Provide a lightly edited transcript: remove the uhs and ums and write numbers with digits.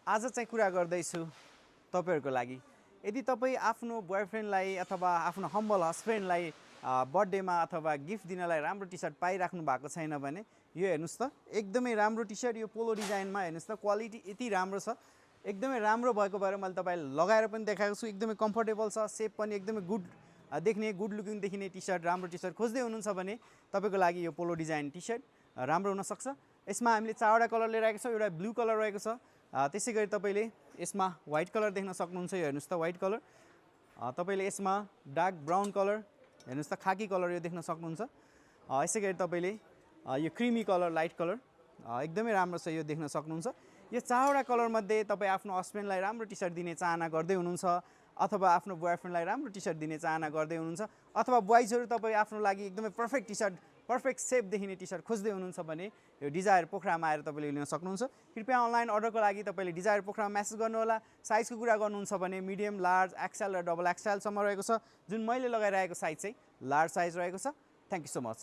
आज चाहिँ कुरा गर्दैछु तपाईहरुको लागि। यदि तपाई आफ्नो बोयफ्रेन्डलाई अथवा आफ्नो हम्बल हस्बेन्डलाई बर्थडेमा अथवा गिफ्ट दिनलाई राम्रो टी-शर्ट पाइराख्नु भएको छैन भने यो हेर्नुस् त एकदमै राम्रो टी-शर्ट यो पोलो डिजाइनमा हेर्नुस् त क्वालिटी यति राम्रो छ। एकदमै राम्रो भएको भएर मैले तपाईलाई लगाएर पनि देखाएको छु। एकदमै कम्फर्टेबल छ, शेप पनि एकदमै गुड देख्ने गुड लुकिङ देखिने टी-शर्ट राम्रो टी-शर्ट खोज्दै हुनुहुन्छ भने तपाईको लागि यो पोलो डिजाइन टी-शर्ट राम्रो हुन सक्छ। यसमा हामीले चारवटा कलर लिएर आएको छौं। एउटा ब्लू कलर रहेको छ। त्यसैगरी तपाईले यसमा व्हाइट कलर देख्न सक्नुहुन्छ। यो हेर्नुस् त व्हाइट कलर। तपाईले यसमा डार्क ब्राउन कलर हेर्नुस् त खाकी कलर यो देख्न सक्नुहुन्छ। यसैगरी तपाईले यो क्रीमी कलर लाइट कलर एकदमै राम्रो छ यो देख्न सक्नुहुन्छ। यो चारवटा कलर मध्ये तपाई आफ्नो हस्बेन्डलाई राम्रो टी-शर्ट दिने चाहना गर्दै हुनुहुन्छ अथवा आफ्नो बोयफ्रेन्डलाई राम्रो टी-शर्ट दिने चाहना गर्दै हुनुहुन्छ अथवा बॉयजहरु तपाई आफ्नो लागि एकदमै पर्फेक्ट टी-शर्ट पर्फेक्ट शेप देखिने टी-शर्ट खोज्दै हुनुहुन्छ भने यो डिजायर पोखरामा आएर तपाईले लिन सक्नुहुन्छ। कृपया अनलाइन अर्डरको लागि तपाईले डिजायर पोखरामा मेसेज गर्नु होला। साइजको कुरा गर्नुहुन्छ भने मिडियम, लार्ज, एक्सएल र डबल एक्सएल सम्म रहेको छ। जुन मैले लगाइरहेको साइज चाहिँ लार्ज साइज रहेको छ। Thank you so much.